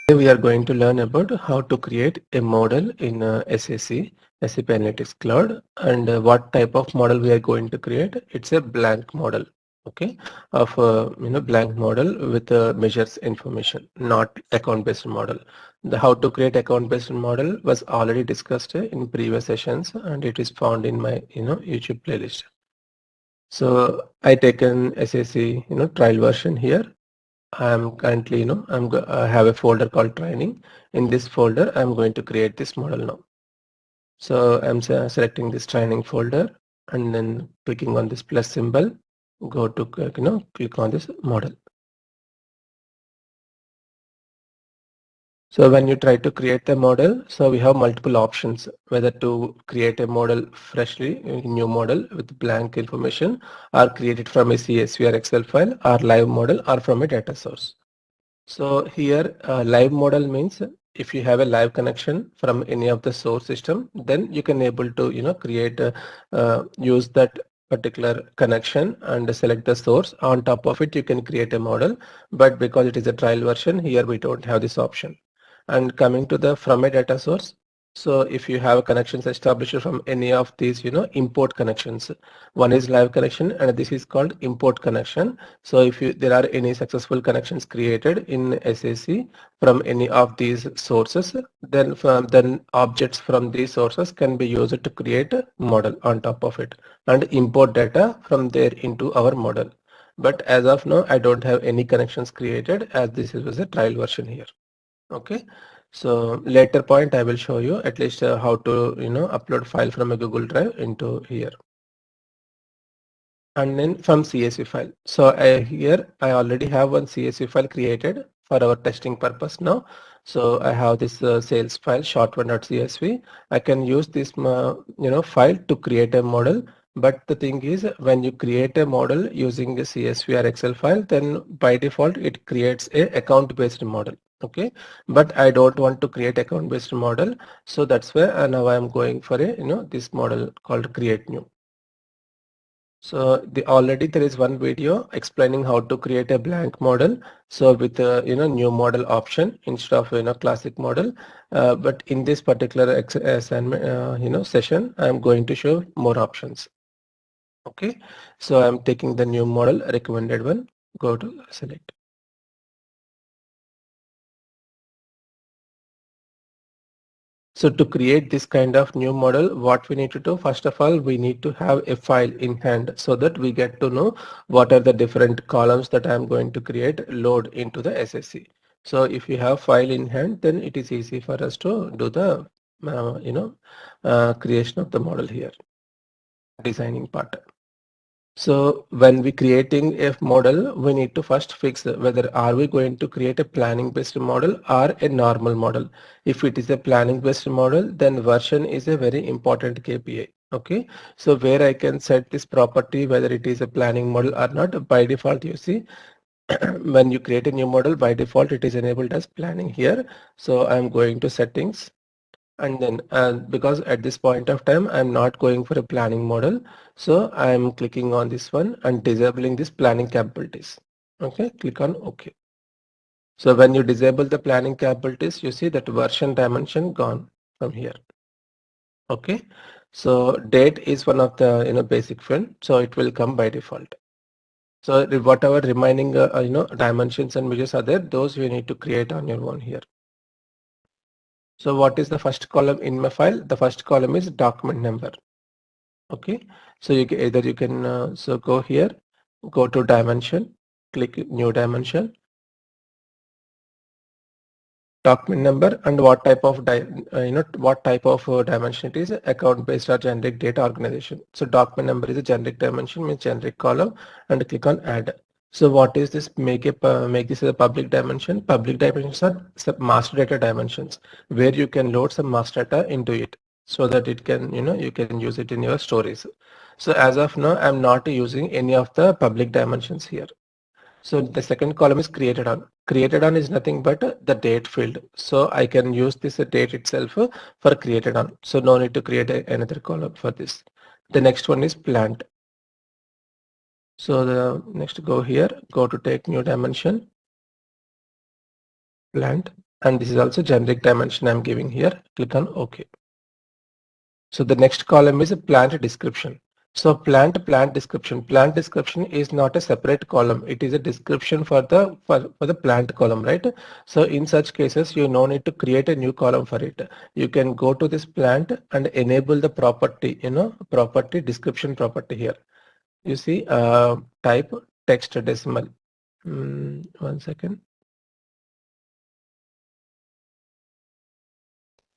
Today we are going to learn about how to create a model in SAC, SAP Analytics Cloud, and what type of model we are going to create. It's a blank model, okay, of blank model with measures information, not account-based model. The how to create account-based model was already discussed in previous sessions, and it is found in my YouTube playlist. So I taken SAC trial version here. I'm currently, I have a folder called training. In this folder, I'm going to create this model now. So I'm selecting this training folder and then clicking on this plus symbol, go to, click on this model. So when you try to create the model, so we have multiple options, whether to create a model freshly, a new model with blank information, or create it from a CSV or Excel file, or live model, or from a data source. So here live model means if you have a live connection from any of the source system, then you can able to create use that particular connection and select the source. On top of it you can create a model, but because it is a trial version, here we don't have this option. And coming to the from a data source, so if you have connections established from any of these import connections, one is live connection and this is called import connection. So if there are any successful connections created in SAC from any of these sources, then objects from these sources can be used to create a model on top of it and import data from there into our model. But as of now, I don't have any connections created as this was a trial version here. Okay, so later point I will show you at least how to upload file from a Google Drive into here. And then from CSV file. So here I already have one CSV file created for our testing purpose now. So I have this sales file short1.csv. I can use this file to create a model. But the thing is, when you create a model using a CSV or Excel file, then by default it creates a account based model. Okay, but I don't want to create account based model, so that's why now I'm going for a this model called create new. So already there is one video explaining how to create a blank model. So with a new model option instead of classic model. But in this particular assignment session, I'm going to show more options. Okay. So I'm taking the new model recommended one. Go to select. So to create this kind of new model, what we need to do, first of all, we need to have a file in hand so that we get to know what are the different columns that I'm going to create, load into the SSC. So if you have file in hand, then it is easy for us to do the, creation of the model here, designing part. So when we creating a model, we need to first fix whether are we going to create a planning based model or a normal model. If it is a planning based model, then version is a very important KPI. Okay, so where I can set this property whether it is a planning model or not. By default, you see when you create a new model, by default it is enabled as planning here. So I'm going to settings. And then because at this point of time I'm not going for a planning model, so I'm clicking on this one and disabling this planning capabilities. Okay, click on OK. So when you disable the planning capabilities, you see that version dimension gone from here. Okay, so date is one of the basic field, so it will come by default. So whatever remaining dimensions and measures are there, those you need to create on your own here. So what is the first column in my file? The first column is document number. Okay, so you can either you can so go here, go to dimension, click new dimension, document number, and what type of dimension it is, account based or generic data organization. So document number is a generic dimension, means generic column, and click on add. So what is this? Make this as a public dimension. Public dimensions are master data dimensions where you can load some master data into it so that it can you can use it in your stories. So as of now, I'm not using any of the public dimensions here. So the second column is created on. Created on is nothing but the date field. So I can use this date itself for created on. So no need to create another column for this. The next one is planned. So the next go here, go to take new dimension, planned. and this is also generic dimension I'm giving here. Click on OK. So the next column is a plant description. So plant description. Plant description is not a separate column. It is a description for the plant column, right? So in such cases, you no need to create a new column for it. You can go to this plant and enable the property, property description property here. You see, type text decimal. 1 second.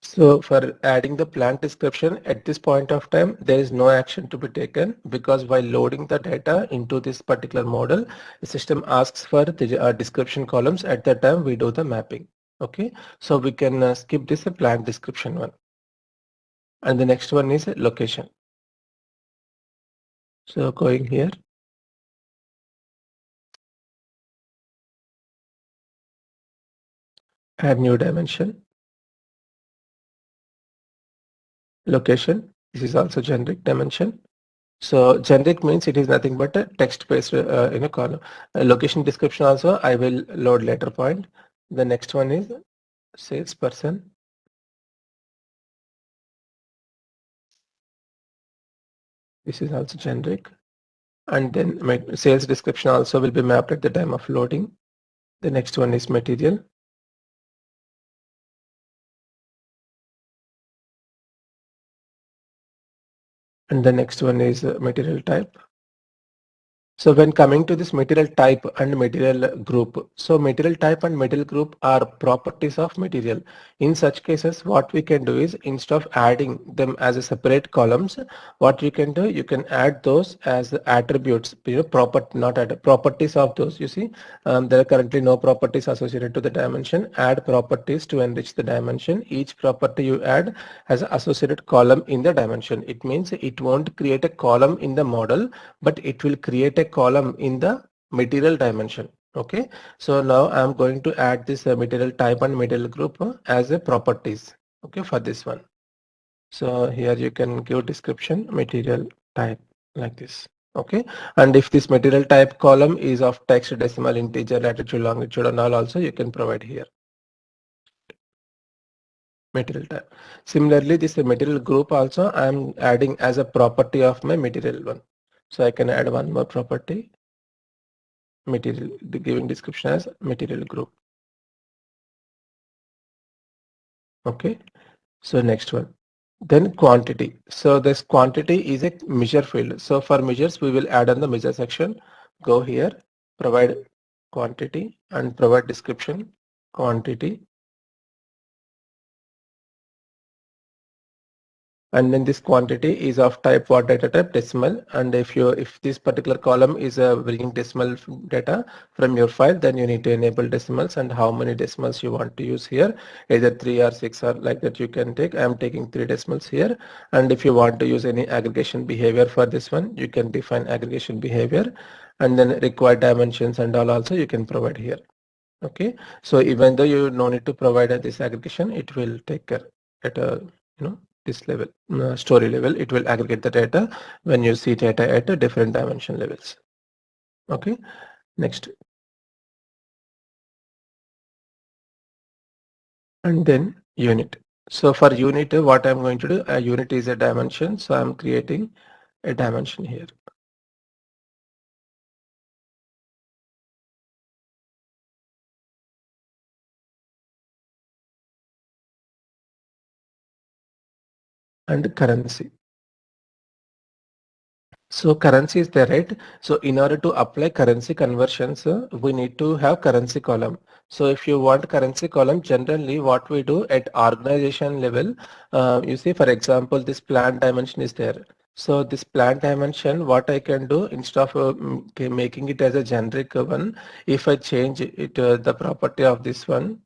So for adding the plant description at this point of time, there is no action to be taken because while loading the data into this particular model, the system asks for the description columns. At that time, we do the mapping. Okay, so we can skip this plant description one. And the next one is location. So going here, add new dimension, location. This is also generic dimension. So generic means it is nothing but a text-based in a column. Location description also I will load later point. The next one is salesperson. This is also generic. And then my sales description also will be mapped at the time of loading. The next one is material. And the next one is material type. So when coming to this material type and material group, so material type and material group are properties of material. In such cases, what we can do is instead of adding them as a separate columns, what you can do, you can add those as attributes, not add properties of those. You see, there are currently no properties associated to the dimension. Add properties to enrich the dimension. Each property you add has an associated column in the dimension. It means it won't create a column in the model, but it will create a column in the material dimension. Okay, so now I'm going to add this material type and material group as a properties. Okay, for this one. So here you can give description material type like this. Okay, and if this material type column is of text, decimal, integer, latitude, longitude, and all also you can provide here. Material type. Similarly, this material group also I am adding as a property of my material one. So I can add one more property. Material, the giving description as material group. Okay, so next one, then quantity. So this quantity is a measure field. So for measures we will add on the measure section. Go here, provide quantity and provide description quantity. And then this quantity is of type what data type, decimal, and if this particular column is bringing decimal data from your file, then you need to enable decimals, and how many decimals you want to use here, either 3 or 6 or like that you can take. I am taking 3 decimals here, and if you want to use any aggregation behavior for this one, you can define aggregation behavior, and then required dimensions and all also you can provide here. Okay, so even though you no need to provide this aggregation, it will take care at a this level, story level. It will aggregate the data when you see data at a different dimension levels. Okay, next, and then unit. So for unit, what I'm going to do, a unit is a dimension, so I'm creating a dimension here. And currency. So currency is there, right? So in order to apply currency conversions, we need to have currency column. So if you want currency column, generally what we do at organization level, you see, for example, this plant dimension is there. So this plant dimension, what I can do, instead of making it as a generic one, if I change it, the property of this one,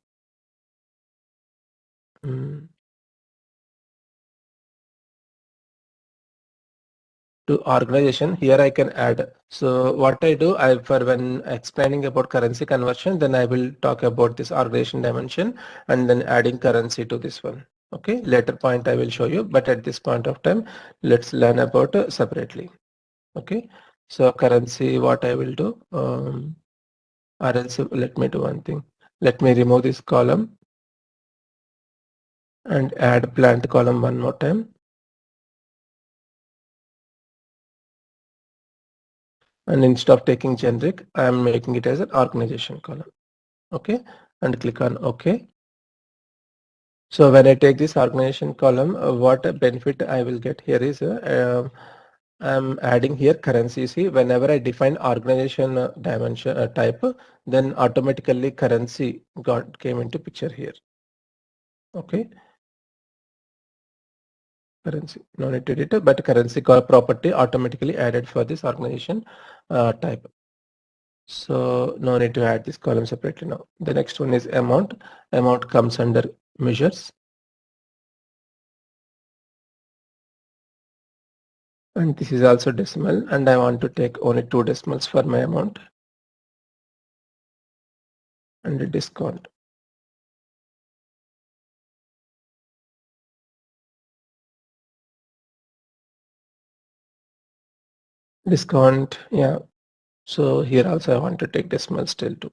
to organization, here I can add. So what I do, for when explaining about currency conversion, then I will talk about this organization dimension and then adding currency to this one. Okay, later point I will show you, but at this point of time, let's learn about separately. Okay, so currency, what I will do, or else let me do one thing. Let me remove this column. and add plant column one more time. And instead of taking generic, I am making it as an organization column. Okay, and click on OK. So when I take this organization column, what a benefit I will get here is I'm adding here currency. See, whenever I define organization dimension type, then automatically currency came into picture here. Okay, currency, no need to edit it, but currency property automatically added for this organization type. So no need to add this column separately now. The next one is amount. Amount comes under measures. And this is also decimal, and I want to take only 2 decimals for my amount. And the discount. Discount, yeah. So here also I want to take decimal still too.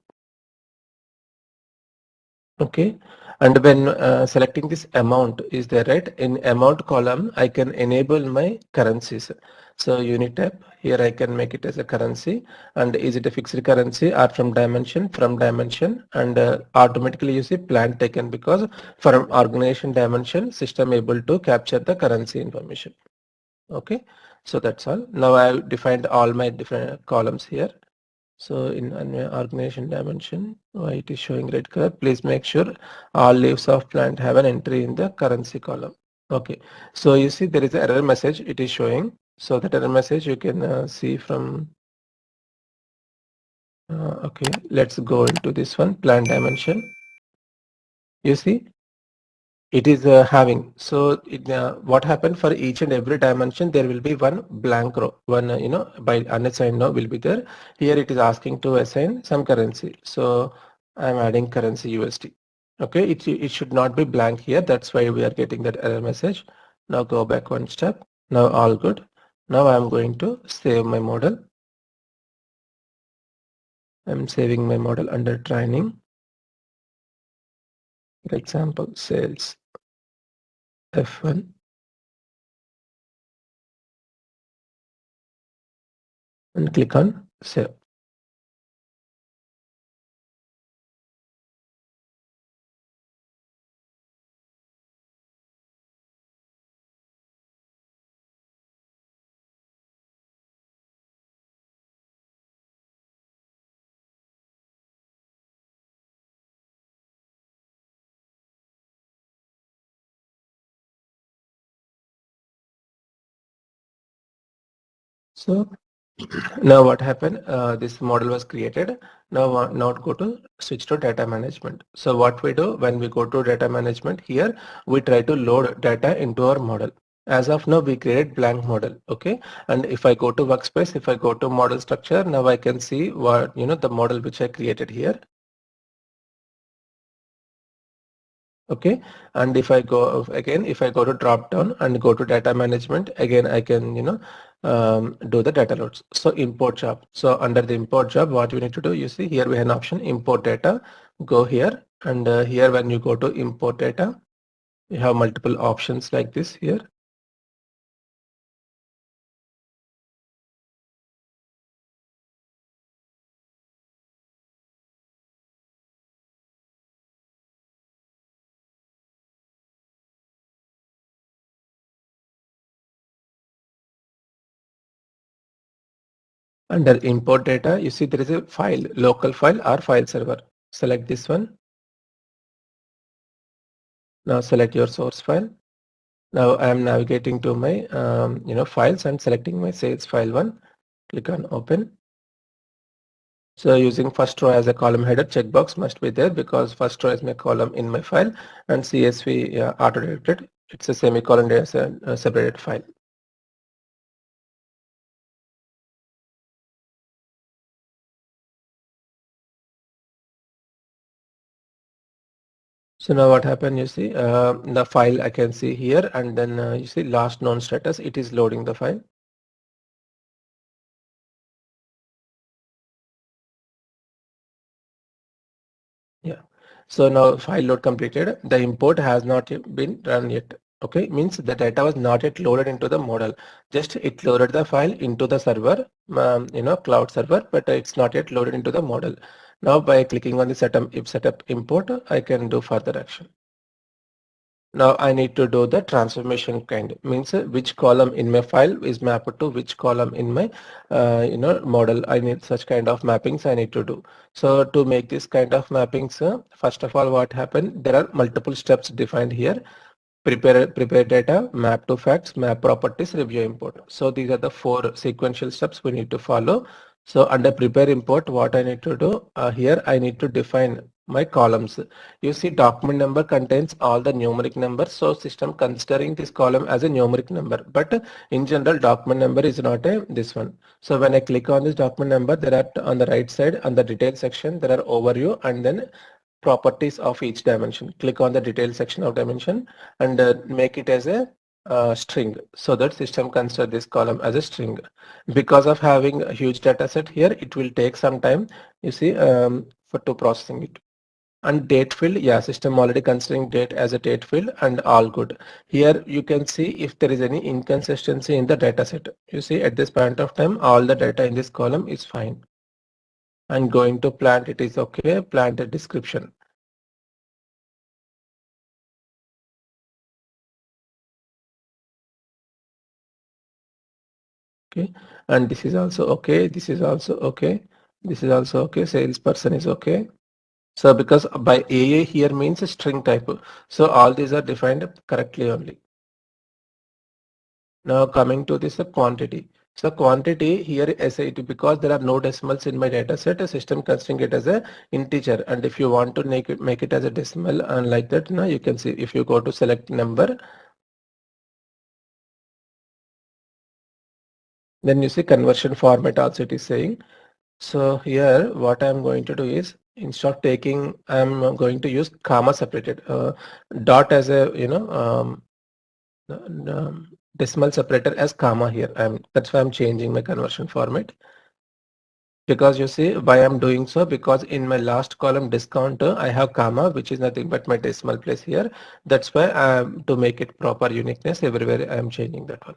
Okay, and when selecting this amount is there, right? In amount column, I can enable my currencies. So unit type, here I can make it as a currency, and is it a fixed currency or from dimension? From dimension, and automatically you see plant taken, because from organization dimension, system able to capture the currency information. Okay, so that's all. Now I've defined all my different columns here. So in an organization dimension, why it is showing red color, please make sure all leaves of plant have an entry in the currency column. Okay, so you see there is an error message it is showing. So that error message you can see from, okay, let's go into this one, plant dimension. You see it is having, so what happened, for each and every dimension there will be one blank row, one by unassigned now will be there. Here it is asking to assign some currency, so I'm adding currency USD. Okay, it should not be blank here, that's why we are getting that error message. Now go back one step. Now all good. Now I'm going to save my model. I'm saving my model under training. For example, sales F1, and click on save. So now what happened? This model was created. Now go to switch to data management. So what we do when we go to data management, here we try to load data into our model. As of now, we created blank model. Okay, and if I go to workspace, if I go to model structure, now I can see what the model which I created here. Okay, and if I go again, if I go to drop down and go to data management, again I can do the data loads. So import job, so under the import job, what you need to do, you see here we have an option import data. Go here, and here when you go to import data, you have multiple options like this here. Under import data, you see there is a file, local file or file server. Select this one. Now select your source file. Now I am navigating to my files and selecting my sales file one. Click on open. So using first row as a column header, checkbox must be there because first row is my column in my file, and CSV auto directed. It's a semicolon as a separated file. So now what happened, you see the file I can see here, and then you see last known status, it is loading the file. Yeah. So now file load completed. The import has not yet been run yet. Okay, means the data was not yet loaded into the model. Just it loaded the file into the server, cloud server, but it's not yet loaded into the model. Now by clicking on the setup, if setup import, I can do further action. Now I need to do the transformation kind, means which column in my file is mapped to which column in my model. I need such kind of mappings I need to do. So to make this kind of mappings, first of all, what happened, there are multiple steps defined here. Prepare data, map to facts, map properties, review import. So these are the four sequential steps we need to follow. So under prepare import, what I need to do here, I need to define my columns. You see document number contains all the numeric numbers. So system considering this column as a numeric number, but in general document number is not a this one. So when I click on this document number, there are on the right side on the detail section, there are overview and then properties of each dimension. Click on the detail section of dimension and make it as a string, so that system consider this column as a string. Because of having a huge data set here, it will take some time, you see, for to processing it. And date field, yeah, system already considering date as a date field and all good. Here you can see if there is any inconsistency in the data set. You see at this point of time, all the data in this column is fine. And going to plant, it is okay, plant a description. Okay, and this is also okay, this is also okay, this is also okay, salesperson is okay. So because by AA here means a string type, so all these are defined correctly only. Now coming to this quantity. So quantity here SAT, because there are no decimals in my data set, a system considering it as a integer, and if you want to make it as a decimal and like that, now you can see if you go to select number, then you see conversion format also it is saying. So here what I'm going to do is, instead of taking, I'm going to use comma separated, dot as a decimal separator as comma here. That's why I'm changing my conversion format. Because you see why I'm doing so, because in my last column discount I have comma, which is nothing but my decimal place here. That's why to make it proper uniqueness everywhere I'm changing that one.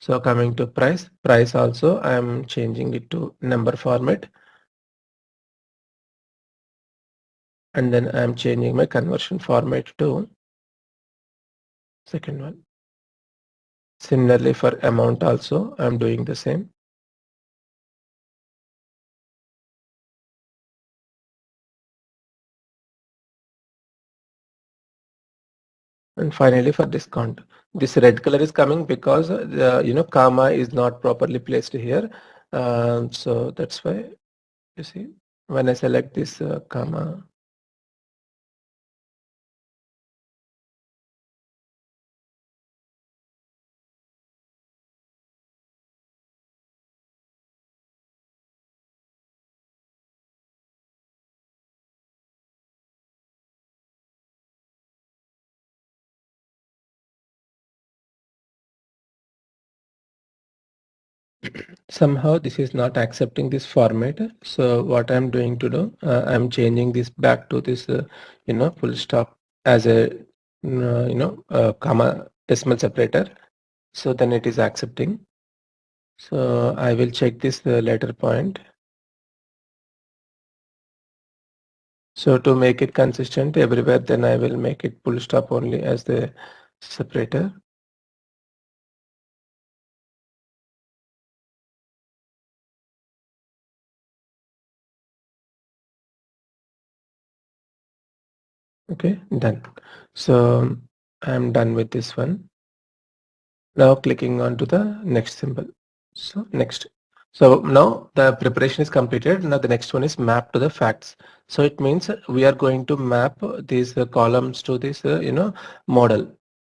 So coming to price also I'm changing it to number format. And then I'm changing my conversion format to second one. Similarly for amount also I'm doing the same. And finally for discount, this red color is coming because the comma is not properly placed here. So that's why you see when I select this comma. Somehow this is not accepting this format. So what I'm doing to do, I'm changing this back to this, full stop as a, comma decimal separator. So then it is accepting. So I will check this later point. So to make it consistent everywhere, then I will make it full stop only as the separator. Okay, done. So I'm done with this one. Now clicking on to the next symbol. So next. So now the preparation is completed. Now the next one is map to the facts. So it means we are going to map these columns to this, model.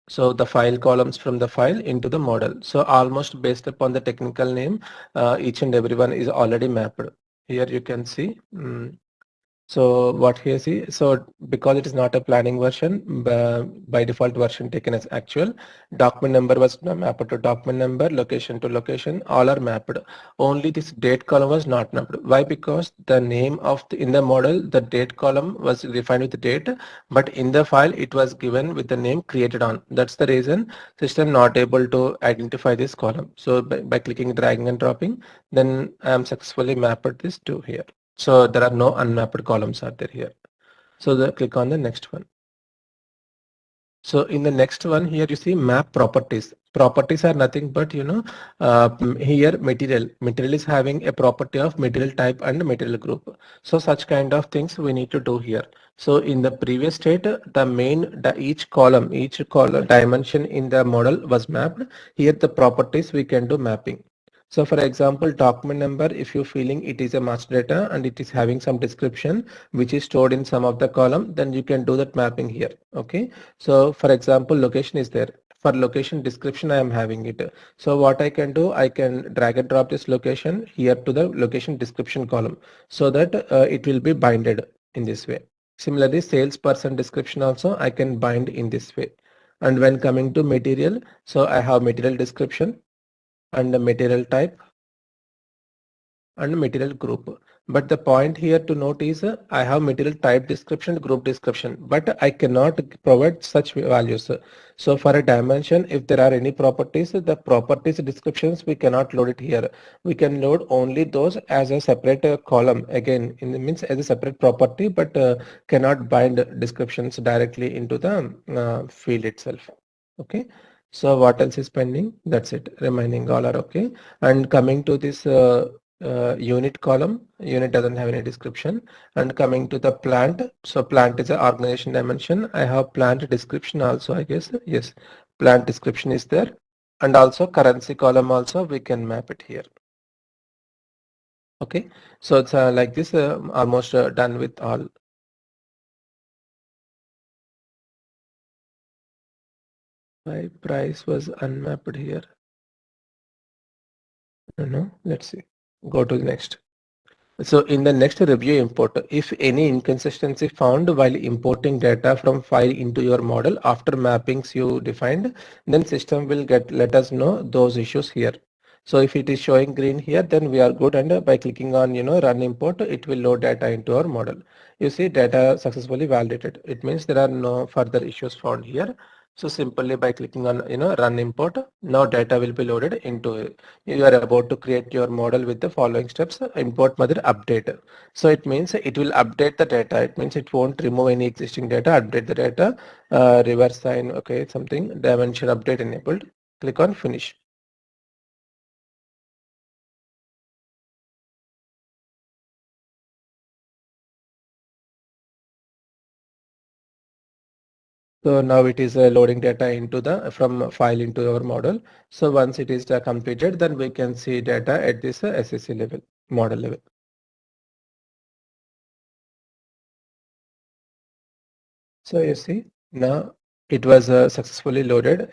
So the file columns from the file into the model. So almost based upon the technical name, each and every one is already mapped. Here you can see. So what here see, so because it is not a planning version, by default version taken as actual, document number was mapped to document number, location to location, all are mapped. Only this date column was not mapped. Why? Because the name of in the model, the date column was defined with the date, but in the file it was given with the name created on. That's the reason system not able to identify this column. So by clicking, dragging and dropping, then I am successfully mapped this to here. So there are no unmapped columns are there here. So click on the next one. So in the next one here you see map properties. Properties are nothing but here material is having a property of material type and material group. So such kind of things we need to do here. So in the previous state each column dimension in the model was mapped. Here the properties we can do mapping. So for example, document number, if you're feeling it is a master data and it is having some description which is stored in some of the column, then you can do that mapping here. Okay. So for example, location is there. For location description, I am having it. So what I can do, I can drag and drop this location here to the location description column so that it will be binded in this way. Similarly, salesperson description also I can bind in this way. And when coming to material, so I have material description and the material type and material group. But the point here to note is I have material type description, group description, but I cannot provide such values. So for a dimension, if there are any properties, the properties descriptions we cannot load it here. We can load only those as a separate column, again in the means as a separate property, but cannot bind descriptions directly into the field itself. Okay. So what else is pending? That's it. Remaining all are okay. And coming to this unit column, unit doesn't have any description. And coming to the plant, so plant is an organization dimension. I have plant description also, I guess. Yes, plant description is there. And also currency column also we can map it here. Okay, so it's like this, almost done with all. My price was unmapped here. No, let's see. Go to the next. So in the next review import, if any inconsistency found while importing data from file into your model after mappings you defined, then system will let us know those issues here. So if it is showing green here, then we are good, and by clicking on run import, it will load data into our model. You see data successfully validated. It means there are no further issues found here. So simply by clicking on run import, now data will be loaded into it. You are about to create your model with the following steps. Import mother update. So it means it will update the data. It means it won't remove any existing data, update the data, reverse sign, okay, something, dimension update enabled. Click on finish. So now it is loading data into the from file into our model. So once it is completed, then we can see data at this SAC level, model level. So you see now it was successfully loaded.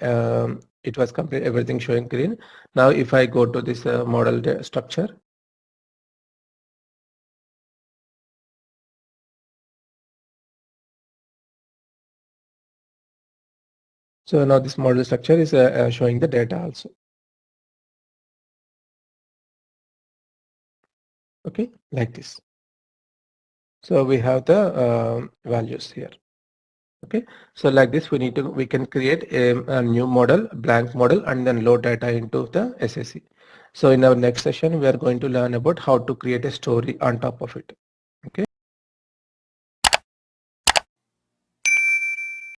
It was complete, everything showing green. Now if I go to this model structure, so now this model structure is showing the data also. Okay, like this. So we have the values here. Okay, so like this we can create a new model, blank model, and then load data into the SAC. So in our next session we are going to learn about how to create a story on top of it.